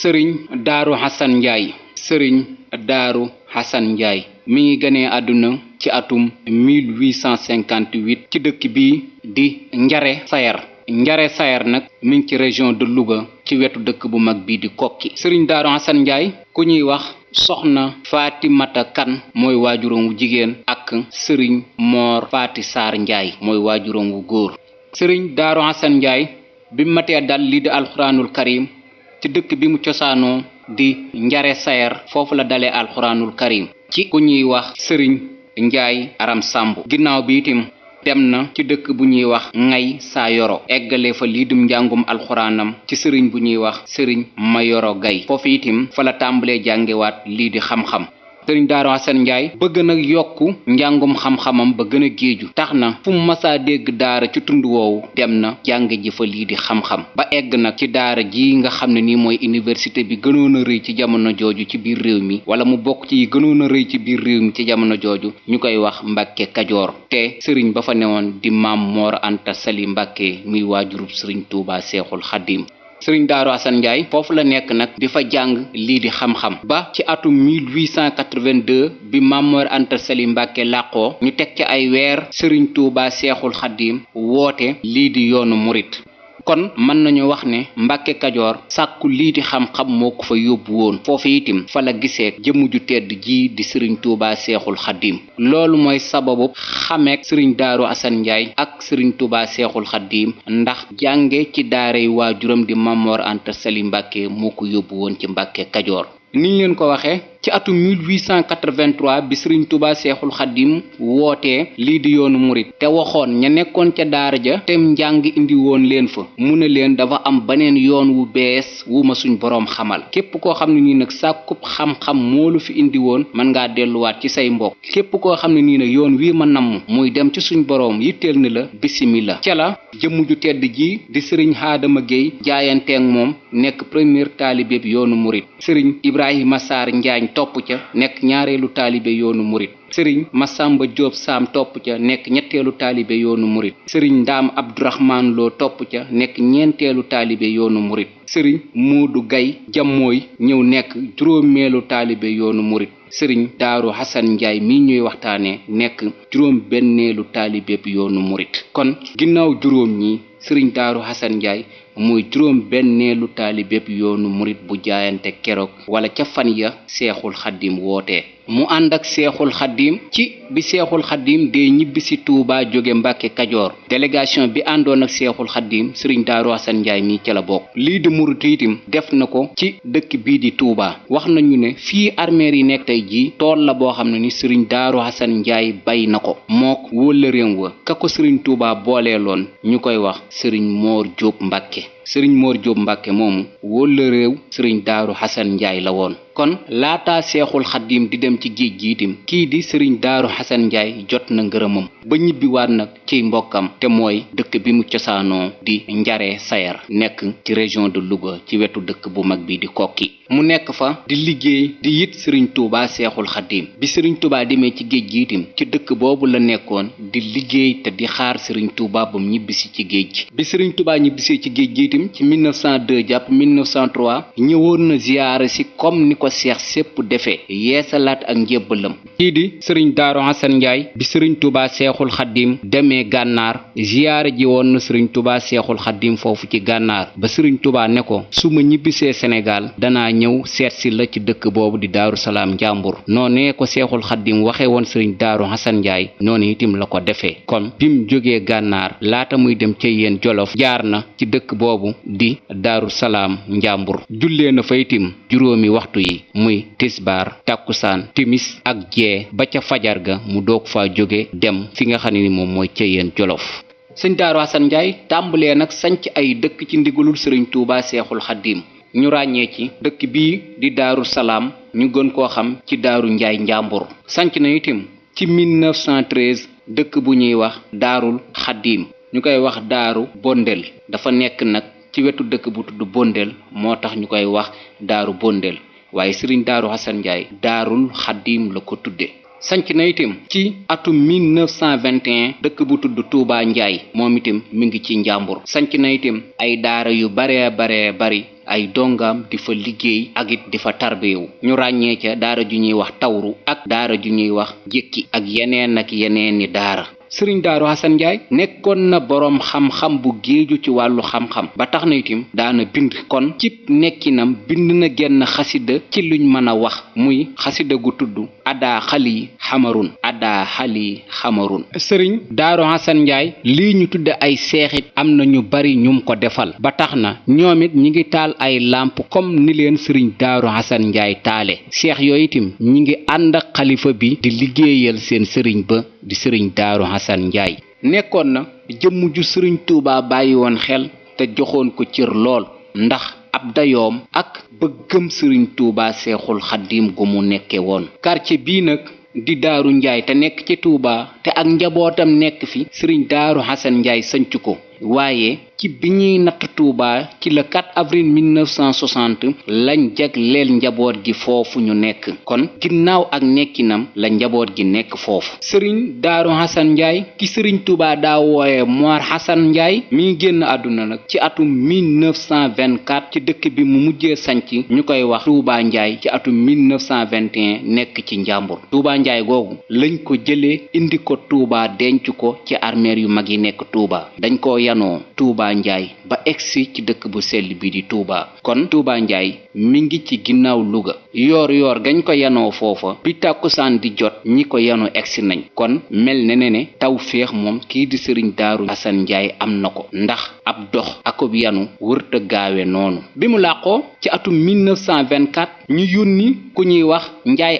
sëriñ Daaru Xasan Njaay. sëriñ Daaru Xasan Njaay mi ngi ganee àdduna ci atum 1858 ci dëkk bii di Njare Sayar. Njare Sayar nag mi ngi ci région de Louga ci wetu dëkk bu mag bii di Kokki. sëriñ Daaru Xasan Njaay ku ñuy wax soxna Fatimata Kan mooy waajuram wu jigéen ak sëriñ Moor Faati Saar Njaay mooy waajuram wu góor. sëriñ Daaru Xasan Njaay bi matee dal lii di alxuraanul karim ci dëkk bi mu cosaanoo di Njare Sayar foofu la dalee alxuraanul karim ci ku ñuy wax sëriñ Njaay Aram Sàmb. ginnaaw bi itam dem na ci dëkk bu ñuy wax Ngay Saayoro eggale fa lii dum njàngum alxuraanam ci sëriñ bu ñuy wax sëriñ Mayoro Gay. foofu itam fa la tàmbalee jàngewaat lii di xam-xam. sëriñ Daaru Xasan Njaay bëgg nag yokku njàngum xam-xamam ba gën a géeju tax na fu mu masaa dégg daara ci tund woowu dem na jànge ji fa lii di xam-xam ba egg nag ci daara ji nga xam ne nii mooy université bi gënoon a rëy ci jamono jooju ci biir réew mi wala mu bokk ci yi gënoon a rëy ci biir réew mi ci jamono jooju ñu koy wax Mbàkke Kajoor te sëriñ ba fa newoon di Maam Moor Anta Sali Mbàkke muy waajurub sëriñ Tuubaa Seexul Xadiim. sëriñ Daaru Xasan Njaay foofu la nekk nag di fa jàng lii di xam-xam ba ci atum 1882 bi Maam Moor Anta Sali Mbàkke làqoo ñu teg ci ay weer sëriñ Tuubaa Seexul Xadiim woote lii di yoonu murit. kon mën nañu wax ne Mbàkke Kajoor sàkku lii di xam-xam moo ko fa yóbbu woon foofu itam fa la gisee jëmm ju tedd ji di sëriñ Tuubaa Seexul Xadiim. loolu mooy sababu xameek sëriñ Daaru Xasan Njaay ak sëriñ Tuubaa Seexul Xadiim ndax jànge ci daaray waajuram di Maam Moor Anta Sali Mbàkke moo ko yóbbu woon ci Mbàkke Kajoor. niñ leen ko waxee ci atum 1883 bi sëriñ Tuubaa Seexul Xadiim wootee lii di yoonu murit te waxoon ña nekkoon ca daara ja tem njàng indi woon leen fa mu ne leen dafa am beneen yoon wu bees wu ma suñ boroom xamal képp koo xam ne nii nag sàkkub xam-xam moo lu fi indi woon mën ngaa delluwaat ci say mbokk képp koo xam ne nii nag yoon wii ma namm muy dem ci suñ boroom yitteel ni la bisimila ca la jëmm ju tedd ji di sëriñ Xaadama Géey jaayanteeg moom nekk premier taalibe bi yoonu murit sëriñ Ibrahima Saar Njaañ topp ca nekk ñaareelu taalibe yoonu murit sëriñ Masamba Jóob Saam topp ca nekk ñetteelu taalibe yoonu murit sëriñ Ndaam Abdurahmaan Loo topp ca nekk ñeenteelu taalibe yoonu murit sëriñ Moodu Gay Jammooy ñëw nekk juróomeelu taalibe yoonu murit sëriñ Daaru Xasan Njaay mi ñuy waxtaane nekk juróom benneelu taalibe yoonu murit kon ginnaaw juróom ñi sëriñ Daaru Xasan Njaay muy juróom benneelu taalibépp yoonu murit bu jaayante keroog wala ca fan ya Seexul Xaddim wootee mu ànd ak Seexul Xaddim ci bi Seexul Xaddim dee ñibbisi Tuubaa jóge Mbàkke Kajoor délégation bi àndoon ak Seexul Xaddim sëriñ Daaru Xasan Njaay mi ca la bokk lii di murit itam def na ko ci dëkk bii di Tuubaa wax nañu ne fii armeer yi nekk tey jii tool la boo xam ne ni sëriñ Daaru Xasan Njaay bay na ko mook wóllëreem wa ka ko sëriñ Tuubaa booleeloon ñu koy wax sëriñ Moor Jóob Mbàkke sëriñ Moor Jóob Mbàkke moomu wóllëreew sëriñ Daaru Xasan Njaay la woon kon laata Seexul Xaddim di dem ci géej gi itam kii di sëriñ Daaru Xasan Njaay jot na ngërëmam ba ñibbiwaat nag ciy mbokkam te mooy dëkk bi mu cosaanoo di Njare Sayar nekk ci région de Louga ci wetu dëkk bu mag bi di Kokki mu nekk fa di liggéey di yit sëriñ Tuubaa Seexul Xaddim bi sëriñ Tuubaa demee ci géej gi itam ci dëkk boobu la nekkoon di liggéey te di xaar sëriñ Tuubaa ba mu ñibbisi ci géej gi bi sëriñ Tuubaa ñibbisee ci géej gi itam ci 1902 jàpp 1903 ñëwoon na ziyaara si comme ni ko seex sépp defee yeesalaat ak njébbalam kii di sëriñ Daaru Xasan Njaay bi sëriñ Tuubaa Seexul Xaddim demee gànnaar ziyaara ji woon na sëriñ Tuubaa Seexul Xaddim foofu ci gànnaar ba sëriñ Tuubaa ne ko su ma ñibbisee Sénégal danaa ñëw seet si la ci dëkk boobu di Daaru Salaam Njàmbur noonee ko Seexul Xaddim waxee woon sëriñ Daaru Xasan Njaay noonu itam la ko defee kon bim jógee gànnaar laata muy dem ca yéen Jolof jaar na ci dëkk boobu di Daaru Salaam Njàmbur jullee na fa itam juróomi waxtu yi muy tisbaar takkusaan timis ak jee ba ca fajar ga mu doog faa jóge dem fi nga xam ne ni moom mooy ca yéen Jolof sëñ Daaru Xasan Njaay tàmbalee nag sanc ay dëkk ci ndigalul sëriñ Tuubaa Seexul Xaddim ñu ràññee ci dëkk bii di Daaru Salaam ñu gën koo xam ci Daaru Njaay Njàmbur sanc na itam ci 1913 dëkk bu ñuy wax Daarul Xaddim ñu koy wax Daaru Bondel dafa nekk nag ci wetu dëkk bu tudd Bondel moo tax ñu koy wax Daaru Bondel waaye sëriñ Daaru Xasan Njaay Daarul Xaddim la ko tudde sanc na itam ci atum 1921 dëkk bu tudd Touba Njaay moom itam mi ngi ci Njàmbur. sanc na itam ay daara yu bare bari ay dongaam di fa liggéey ak it di fa tarbeewu ñu ràññee ca daara ju ñuy wax tawru ak daara ju ñuy wax jékki ak yeneen ni daara. sëriñ Daaru Xasan Njaay nekkoon na boroom xam-xam bu géeju ci wàllu xam-xam ba tax na itam daana bind kon ci nekkinam bind na genn xasida ci luñ mën a wax muy xasida gu tudd adaa xali xamarun. sëriñ Daaru Xasan Njaay lii ñu tudde ay seexit am na ñu bari ñum ko defal ba tax na ñoom it ñi ngi taal ay làmp comme ni leen sëriñ Daaru Xasan Njaay taale seex yooyu itam ñi ngi ànd ak xalifa bi di liggéeyal seen sëriñ ba di sëriñ Daaru Xasan Njaay nekkoon na jëmm ju sëriñ Tuubaa bàyyi woon xel te joxoon ko cër lool ndax ab dayoom ak bëggam sëriñ Tuubaa Seexul Xaddiim gu mu nekke woon. quartier bii nag di Daaru Njaay te nekk ci Tuubaa te ak njabootam nekk fi sëriñ Daaru Xasan Njaay sanc ko waaye ci bi ñuy natt Tuubaa ci le 4 avril 1960 lañ jagleel njaboot gi foofu ñu nekk kon ginnaaw ak nekkinam la njaboot gi nekk foofu. sëriñ Daaru Xasan Njaay ki sëriñ Tuubaa daa wooye Moor Xasan Njaay mi ngi génn àdduna nag ci atum 1924 ci dëkk bi mu mujjee sanc ñu koy wax Tuubaa Njaay ci atum 1921 nekk ci Njàmbur. Tuubaa Njaay googu lañ ko jëlee indi ko Tuubaa denc ko ci armeer yu mag yi nekk Tuubaa dañ ko yanoo Tuubaa Njaay ba egsi ci dëkk bu sell bi di Tuubaa kon Tuubaa Njaay mi ngi ci ginnaaw Luga yoor gañ ko yanoo foofa bi tàkkusaan di jot ñi ko yanu egsi nañ kon mel ne taw féex moom kii di sëriñ Daaru Xasan Njaay am na ko ndax ab dox akub yanu wërta gaawe noonu. bi mu làqoo ci atum 1924 ñu yónni ku ñuy wax Njaay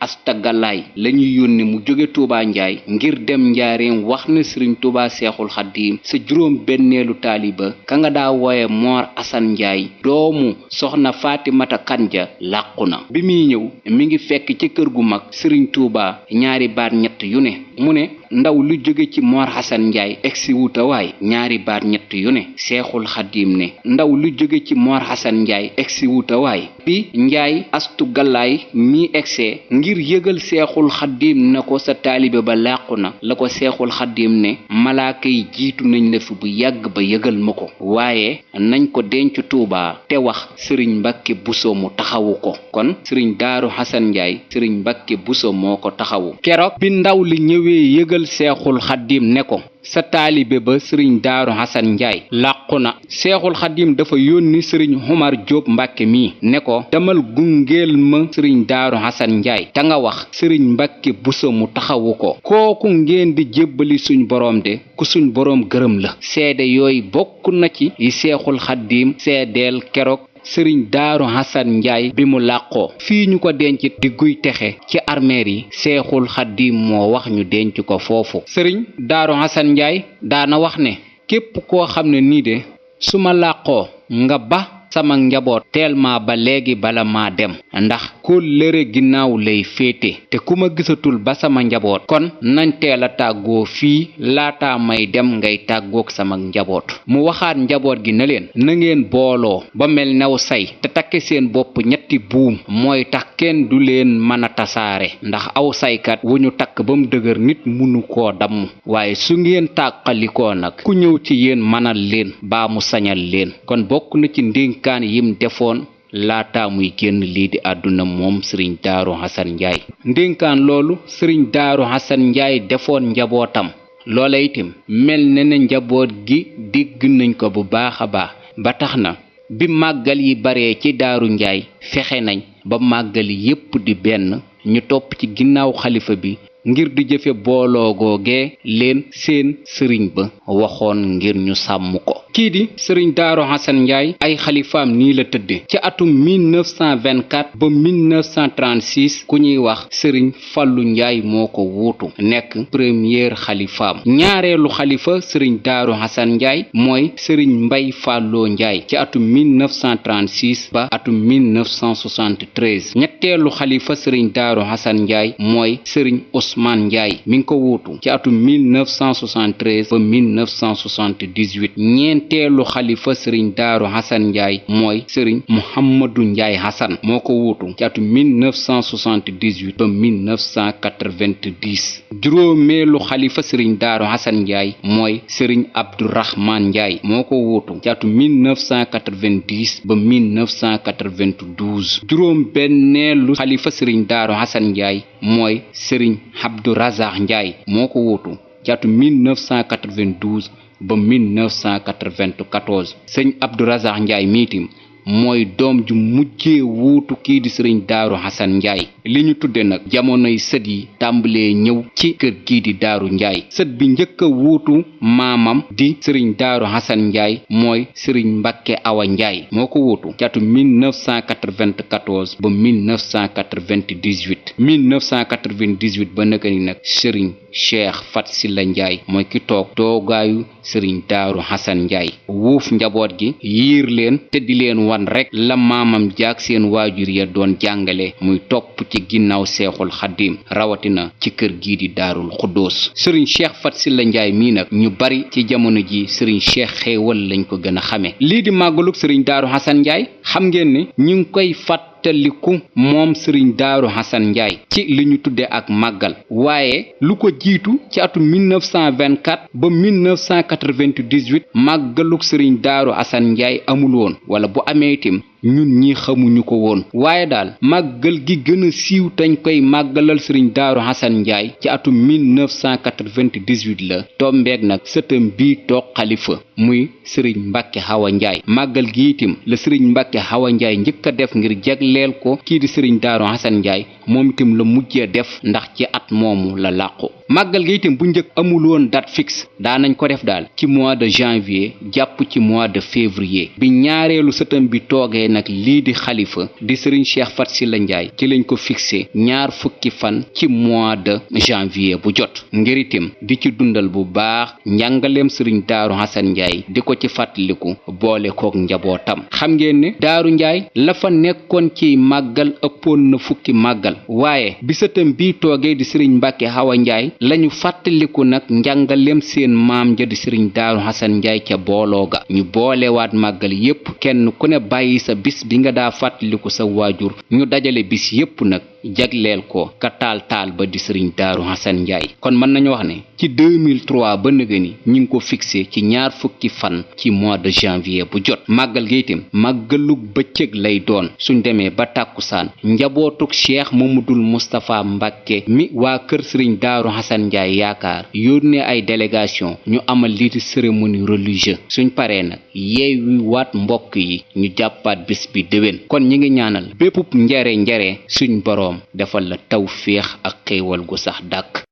Asta Galaay lañuy yónni mu jóge Tuubaa Njaay ngir dem njaareem wax na sëriñ Tuubaa Seexul Xaddiim sa juróom benneelu taaliba ka nga daa wooye Moor Asan Njaay doomu soxna Faatimata Kanja làqu na. bi muy ñëw mi ngi fekk ci kër gu mag sëriñ Tuubaa ñaari baat ñett yu ne mu ne ndaw lu jóge ci Moor Xasan Njaay egsi wuta waay ñaari baat ñett yu ne Seexul Xaddiim ne ndaw lu jóge ci Moor Xasan Njaay egsi wuta waay bi Njaay Astu Galaay mi egsee ngir yëgal Seexul Xaddiim na ko sa taalibe ba làqu na la ko Seexul Xaddiim ne malaaka yi jiitu nañ la fi bu yàgg ba yëgal ma ko waaye nañ ko denc Tuubaa te wax sëriñ Mbàkke Buso mu taxawu ko kon sëriñ Daaru Xasan Njaay sëriñ Mbàkke Buso moo ko taxawu. keroog bi ndaw li ñëwee yëgal Seexul Xaddiim ne ko sa taalibe ba sëriñ Daaru Xasan Njaay làqu na Seexul Xaddiim dafa yónni sëriñ Xumar Jóob Mbàkke mi ne ko demal gungeel ma sëriñ Daaru Xasan Njaay te nga wax sëriñ Mbàkke Buso mu taxawu ko kooku ngeen di jébbali suñ boroom de ku suñ boroom gërëm la. seede yooyu bokk na ci yi Seexul Xaddiim seedeel keroog sëriñ Daaru Xasan Njaay bi mu làqoo fii ñu ko denc di Guy Texe ci armeer yi Seexul Xaddiim moo wax ñu denc ko foofu. sëriñ Daaru Xasan Njaay daana wax ne képp koo xam ne nii de su ma làqoo nga ba sama njaboot teel ma ba léegi bala maa dem ndax kóllëre ginnaaw lay féete te ku ma gisatul ba sama njaboot kon nañ teel a tàggoo fii laata may dem ngay tàggoog sama njaboot. mu waxaat njaboot gi ne leen na ngeen booloo ba mel new say te takke seen bopp ñetti buum mooy tax kenn du leen mën a tasaare ndax aw saykat wu ñu takk ba mu dëgër nit munu koo damm waaye su ngeen tàqalikoo nag ku ñëw ci yéen mënal leen baa mu sañal leen. kon bokk na ci ndénkaan yim defoon laata muy génn lii di àdduna moom sëriñ Daaru Xasan Njaay. ndénkaan loolu sëriñ Daaru Xasan Njaay defoon njabootam loola itam mel ne njaboot gi dégg nañ ko bu baax a baax ba tax na bi màggal yi bare ci Daaru Njaay fexe nañ ba màggal yépp di benn ñu topp ci ginnaaw xalifa bi ngir di jëfe booloo googee leen seen sëriñ ba waxoon ngir ñu sàmm ko. kii di sëriñ Daaru Xasan Njaay ay xalifaam nii la tëdde ci atum 1924 ba 1936 ku ñuy wax sëriñ Fallu Njaay moo ko wuutu nekk premier xalifaam. ñaareelu xalifa sëriñ Daaru Xasan Njaay mooy sëriñ Mbay Fàlloo Njaay ci atum 1936 ba atum 1973. ñetteelu xalifa sëriñ Daaru Xasan Njaay mooy sëriñ Usmaan Njaay mi ngi ko wuutu ci atum 1973 ba 1978. ñeenteelu xalifa sëriñ daaru xasan njaay mooy sëriñ muhammadu njaay xasan moo ko wuutu ci atum 1978 ba 1990. juróomeelu xalifa sëriñ daaru xasan njaay mooy sëriñ abdourahman njaay moo ko wuutu ci atum 1990 ba 1992. juróom benneelu xalifa sëriñ daaru xasan njaay mooy sëriñ abdou razak njaay moo ko wuutu ci atum 1992 ba 1994. sëriñ abdou razak njaay miitim mooy doom ju mujjee wuutu kii di sëriñ daaru xasan njaay. li ñu tudde nag jamonoy sët yi tàmbalee ñëw ci kër gii di daaru njaay. sët bi njëkk a wuutu maamam di sëriñ daaru xasan njaay mooy sëriñ mbàkke awa njaay moo ko wuutu ci atum 1994 ba 1998. 1998 ba naka ni nag sëriñ cheikh fat silla njaay mooy ki toog toogaayu sëriñ daaru xasan njaay wuuf njaboot gi yiir leen te di leen wan rek la maamam jaag seen waajur ya doon jàngale muy topp ci ginnaaw seexul xaddim rawatina ci kër gii di daarul xuddoos. sëriñ cheikh fat silla njaay mii nag ñu bari ci jamono ji sëriñ cheikh xéewal lañ ko gën a xame. lii di màggalug sëriñ daaru xasan njaay xam ngeen ne ñu ngi koy fàttaliku moom sëriñ daaru xasan njaay ci li ñu tudde ak màggal, waaye lu ko jiitu ci atum 1924 ba 1998 màggaluk sëriñ daaru xasan njaay amul woon, wala bu amee itam ñun ñi xamuñu ko woon. waaye daal màggal gi gën a siiw tañ koy màggalal sëriñ daaru xasan njaay ci atum 1998 la tombeeg nag sëtam bii toog xalifa muy sëriñ mbàkke xawa njaay. màggal gi itam la sëriñ mbàkke xawa njaay njëkk a def ngir jagleel ko kii di sëriñ daaru xasan njaay, moom itam la mujjee def ndax ci at moomu la làqu. màggal gi itam bu njëkk amul woon date fixe, daanañ ko def daal ci mois de janvier jàpp ci mois de février. bi ñaareelu sëtam bi toogee nag lii di xalifa di sëriñ cheikh fat silla njaay ci lañ ko fixé ñaar fukki fan ci mois de janvier bu jot, ngir itam di ci dundal bu baax njàngaleem sëriñ daaru xasan njaay, di ko ci fàttaliku boole kook njabootam. xam ngeen ne daaru njaay la fa nekkoon ci màggal ëppoon na fukki màggal, waaye bi sëtam bi toogee di sëriñ mbàkke xawa njaay lañu fàttaliku nag njàngaleem seen maam ja di sëriñ daaru xasan njaay ca booloo ga. ñu boolewaat màggal yépp, kenn ku ne bàyyi sa bis bi nga daa fàttaliku sa waajur, ñu dajale bis yépp nag jagleel ko ka taal ba di sëriñ daaru xasan njaay. kon mën nañu wax ne ci 2003 ba nëga ni ñi ngi ko fixé ci ñaar fukki fan ci mois de janvier bu jot. màggal gi itam màggalug bëccëg lay doon. suñ demee ba tàkkusaan njabootuk cheikh mamadul mustapha mbàkke mi waa kër sëriñ daaru xasan njaay yaakaar yónnee ay délégation ñu amal lii di cérémonie religieuse. suñ paree nag yeewi waat mbokk yi ñu jàppaat bis bi déwén. kon ñi ngi ñaanal bépp njare suñ boroom defal la tawféex ak xéewal gu sax dàkk.